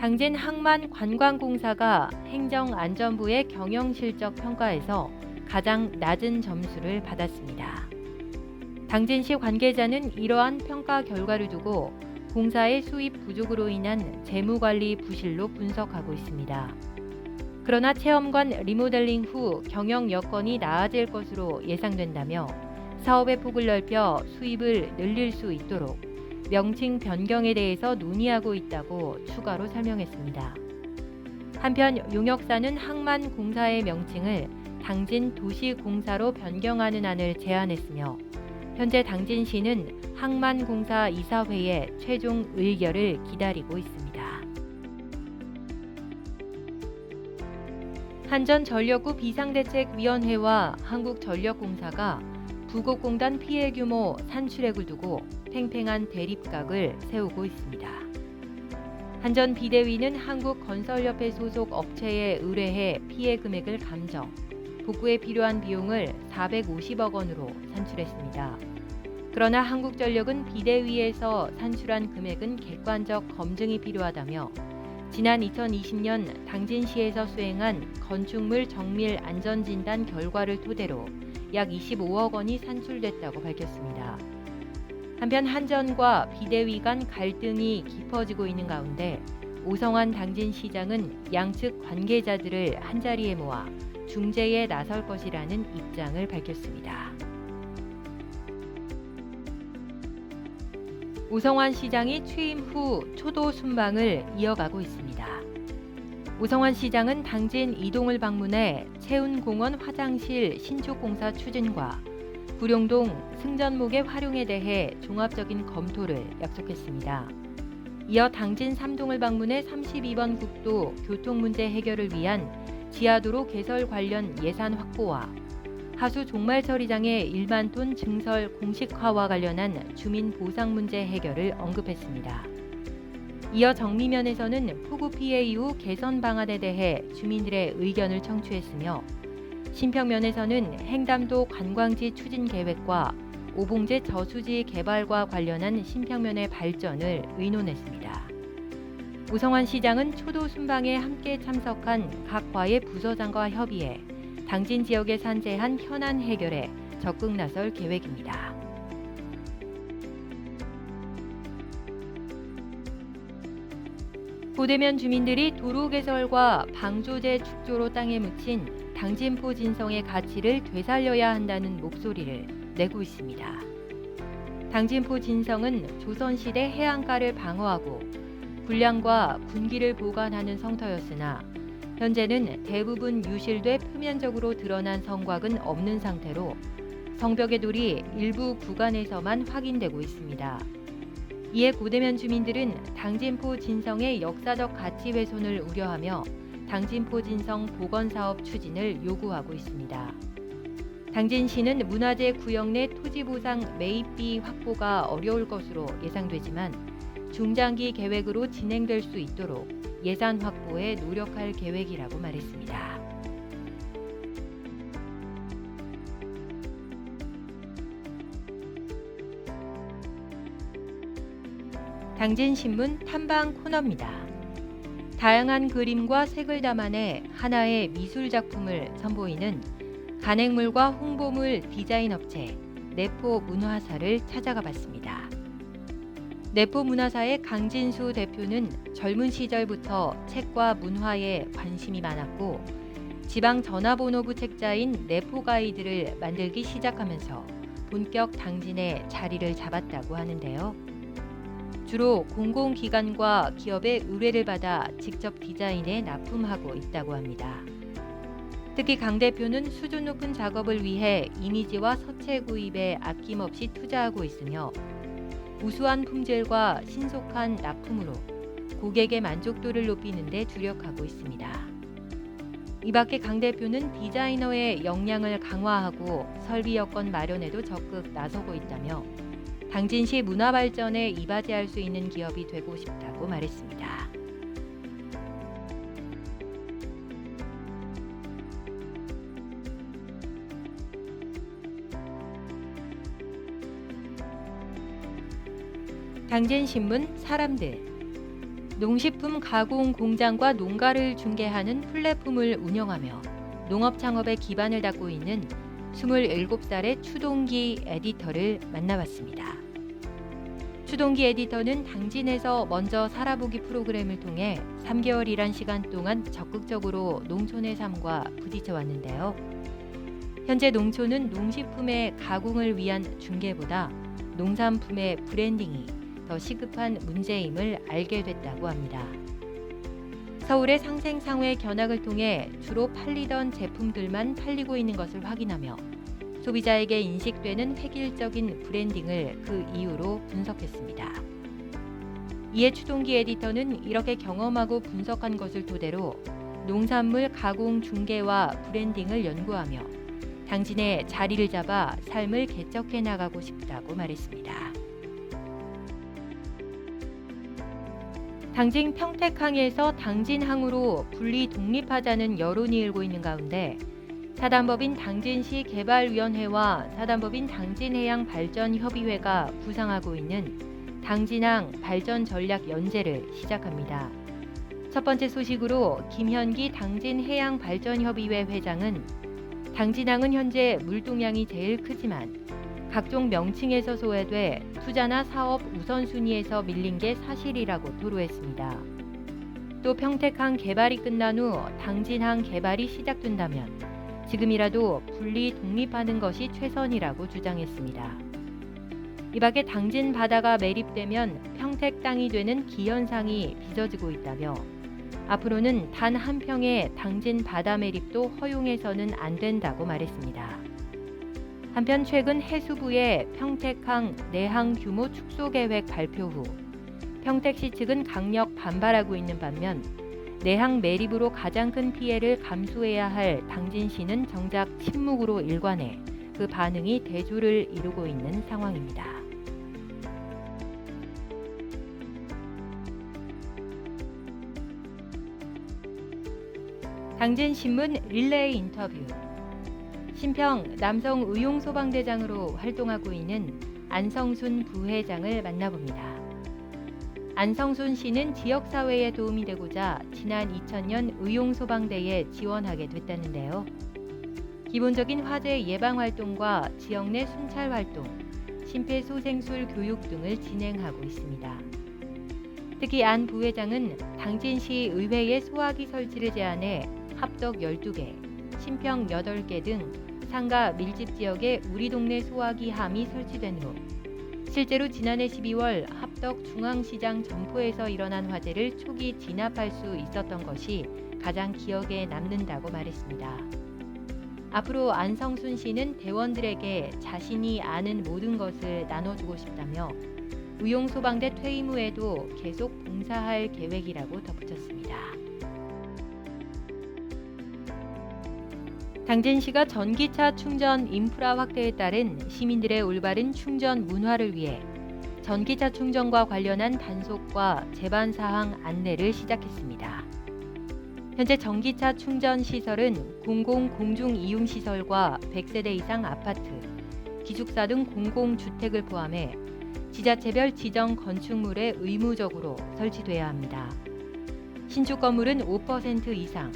당진 항만관광공사가 행정안전부의 경영실적 평가에서 가장 낮은 점수를 받았습니다. 당진시 관계자는 이러한 평가 결과를 두고 공사의 수입 부족으로 인한 재무관리 부실로 분석하고 있습니다. 그러나 체험관 리모델링 후 경영 여건이 나아질 것으로 예상된다며 사업의 폭을 넓혀 수입을 늘릴 수 있도록 명칭 변경에 대해서 논의하고 있다고 추가로 설명했습니다. 한편 용역사는 항만공사의 명칭을 당진도시공사로 변경하는 안을 제안했으며 현재 당진시는 항만공사 이사회의 최종 의결을 기다리고 있습니다. 한전전력구 비상대책위원회와 한국전력공사가 부곡공단 피해 규모 산출액을 두고 팽팽한 대립각을 세우고 있습니다. 한전 비대위는 한국건설협회 소속 업체에 의뢰해 피해 금액을 감정, 복구에 필요한 비용을 450억 원으로 산출했습니다. 그러나 한국전력은 비대위에서 산출한 금액은 객관적 검증이 필요하다며 지난 2020년 당진시에서 수행한 건축물 정밀 안전진단 결과를 토대로 약 25억 원이 산출됐다고 밝혔습니다. 한편 한전과 비대위 간 갈등이 깊어지고 있는 가운데 오성환 당진시장은 양측 관계자들을 한자리에 모아 중재에 나설 것이라는 입장을 밝혔습니다. 오성환 시장이 취임 후 초도 순방을 이어가고 있습니다. 오성환 시장은 당진 이동을 방문해 채운공원 화장실 신축 공사 추진과 구룡동 승전목의 활용에 대해 종합적인 검토를 약속했습니다. 이어 당진 3동을 방문해 32번 국도 교통 문제 해결을 위한 지하도로 개설 관련 예산 확보와 하수 종말 처리장의 1만 톤 증설 공식화와 관련한 주민 보상 문제 해결을 언급했습니다. 이어 정미면에서는 폭우 피해 이후 개선 방안에 대해 주민들의 의견을 청취했으며 신평면에서는 행담도 관광지 추진 계획과 오봉제 저수지 개발과 관련한 신평면의 발전을 의논했습니다. 오성환 시장은 초도 순방에 함께 참석한 각 과의 부서장과 협의해 당진 지역에 산재한 현안 해결에 적극 나설 계획입니다. 고대면 주민들이 도로 개설과 방조제 축조로 땅에 묻힌 당진포 진성의 가치를 되살려야 한다는 목소리를 내고 있습니다. 당진포 진성은 조선시대 해안가를 방어하고 군량과 군기를 보관하는 성터였으나 현재는 대부분 유실돼 표면적으로 드러난 성곽은 없는 상태로 성벽의 돌이 일부 구간에서만 확인되고 있습니다. 이에 고대면 주민들은 당진포 진성의 역사적 가치 훼손을 우려하며 당진포 진성 복원사업 추진을 요구하고 있습니다. 당진시는 문화재 구역 내 토지 보상 매입비 확보가 어려울 것으로 예상되지만 중장기 계획으로 진행될 수 있도록 예산 확보에 노력할 계획이라고 말했습니다. 당진신문 탐방 코너입니다. 다양한 그림과 색을 담아내 하나의 미술 작품을 선보이는 간행물과 홍보물 디자인 업체 내포 문화사를 찾아가 봤습니다. 내포 문화사의 강진수 대표는 젊은 시절부터 책과 문화에 관심이 많았고 지방 전화번호부 책자인 내포 가이드를 만들기 시작하면서 본격 당진에 자리를 잡았다고 하는데요. 주로 공공기관과 기업의 의뢰를 받아 직접 디자인에 납품하고 있다고 합니다. 특히 강 대표는 수준 높은 작업을 위해 이미지와 서체 구입에 아낌없이 투자하고 있으며 우수한 품질과 신속한 납품으로 고객의 만족도를 높이는 데 주력하고 있습니다. 이 밖에 강 대표는 디자이너의 역량을 강화하고 설비 여건 마련에도 적극 나서고 있다며 당진시 문화 발전에 이바지할 수 있는 기업이 되고 싶다고 말했습니다. 당진신문 사람들. 농식품 가공 공장과 농가를 중개하는 플랫폼을 운영하며 농업 창업의 기반을 닦고 있는 27살의 추동기 에디터를 만나봤습니다. 추동기 에디터는 당진에서 먼저 살아보기 프로그램을 통해 3개월이란 시간 동안 적극적으로 농촌의 삶과 부딪혀 왔는데요. 현재 농촌은 농식품의 가공을 위한 중개보다 농산품의 브랜딩이 더 시급한 문제임을 알게 됐다고 합니다. 서울의 상생상회 견학을 통해 주로 팔리던 제품들만 팔리고 있는 것을 확인하며 소비자에게 인식되는 획일적인 브랜딩을 그 이유로 분석했습니다. 이에 추동기 에디터는 이렇게 경험하고 분석한 것을 토대로 농산물 가공 중개와 브랜딩을 연구하며 당진에 자리를 잡아 삶을 개척해 나가고 싶다고 말했습니다. 당진 평택항에서 당진항으로 분리 독립하자는 여론이 일고 있는 가운데 사단법인 당진시 개발위원회와 사단법인 당진해양발전협의회가 구상하고 있는 당진항 발전전략연재를 시작합니다. 첫 번째 소식으로 김현기 당진해양발전협의회 회장은 당진항은 현재 물동량이 제일 크지만 각종 명칭에서 소외돼 투자나 사업 우선순위에서 밀린 게 사실이라고 토로했습니다. 또 평택항 개발이 끝난 후 당진항 개발이 시작된다면 지금이라도 분리 독립하는 것이 최선이라고 주장했습니다. 이 밖에 당진 바다가 매립되면 평택 땅이 되는 기현상이 빚어지고 있다며 앞으로는 단 한 평의 당진 바다 매립도 허용해서는 안 된다고 말했습니다. 한편 최근 해수부의 평택항 내항 규모 축소 계획 발표 후 평택시 측은 강력 반발하고 있는 반면 내항 매립으로 가장 큰 피해를 감수해야 할 당진시는 정작 침묵으로 일관해 그 반응이 대조를 이루고 있는 상황입니다. 당진신문 릴레이 인터뷰. 신평 남성의용소방대장으로 활동하고 있는 안성순 부회장을 만나봅니다. 안성순 씨는 지역사회에 도움이 되고자 지난 2000년 의용소방대에 지원하게 됐다는데요. 기본적인 화재 예방활동과 지역 내 순찰활동, 심폐소생술 교육 등을 진행하고 있습니다. 특히 안 부회장은 당진시 의회의 소화기 설치를 제안해 합덕 12개, 신평 8개 등 상가 밀집 지역에 우리 동네 소화기 함이 설치된 후 실제로 지난해 12월 합덕 중앙시장 점포에서 일어난 화재를 초기 진압할 수 있었던 것이 가장 기억에 남는다고 말했습니다. 앞으로 안성순 씨는 대원들에게 자신이 아는 모든 것을 나눠주고 싶다며 의용소방대 퇴임 후에도 계속 봉사할 계획이라고 덧붙였습니다. 당진시가 전기차 충전 인프라 확대에 따른 시민들의 올바른 충전 문화를 위해 전기차 충전과 관련한 단속과 제반 사항 안내를 시작했습니다. 현재 전기차 충전 시설은 공공 공중 이용 시설과 100세대 이상 아파트, 기숙사 등 공공주택을 포함해 지자체별 지정 건축물에 의무적으로 설치돼야 합니다. 신축 건물은 5% 이상,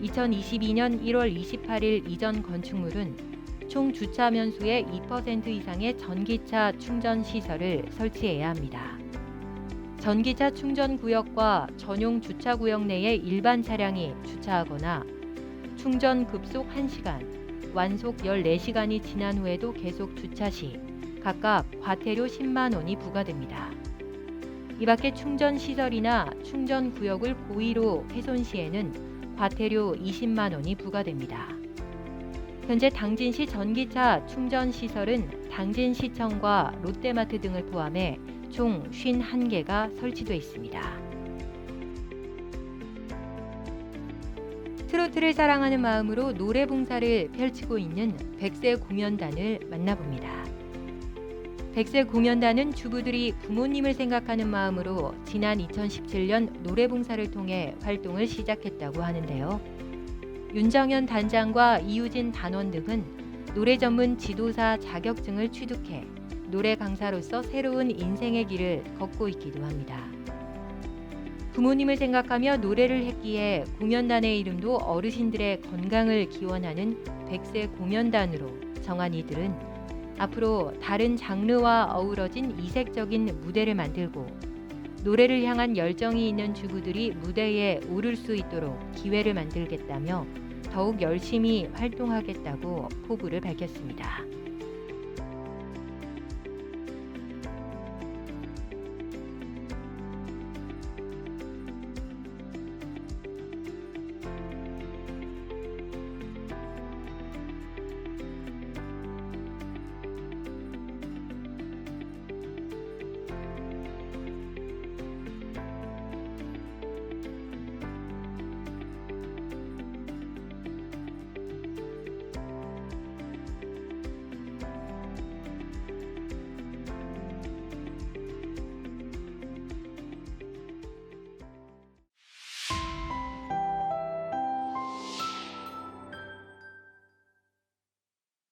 2022년 1월 28일 이전 건축물은 총 주차 면수의 2% 이상의 전기차 충전 시설을 설치해야 합니다. 전기차 충전 구역과 전용 주차 구역 내에 일반 차량이 주차하거나 충전 급속 1시간, 완속 14시간이 지난 후에도 계속 주차 시 각각 과태료 10만 원이 부과됩니다. 이 밖에 충전 시설이나 충전 구역을 고의로 훼손 시에는 과태료 20만 원이 부과됩니다. 현재 당진시 전기차 충전 시설은 당진시청과 롯데마트 등을 포함해 총 51개가 설치돼 있습니다. 트로트를 사랑하는 마음으로 노래 봉사를 펼치고 있는 백세 공연단을 만나봅니다. 백세 공연단은 주부들이 부모님을 생각하는 마음으로 지난 2017년 노래 봉사를 통해 활동을 시작했다고 하는데요. 윤정현 단장과 이유진 단원 등은 노래 전문 지도사 자격증을 취득해 노래 강사로서 새로운 인생의 길을 걷고 있기도 합니다. 부모님을 생각하며 노래를 했기에 공연단의 이름도 어르신들의 건강을 기원하는 100세 공연단으로 정한 이들은 앞으로 다른 장르와 어우러진 이색적인 무대를 만들고 노래를 향한 열정이 있는 주부들이 무대에 오를 수 있도록 기회를 만들겠다며 더욱 열심히 활동하겠다고 포부를 밝혔습니다.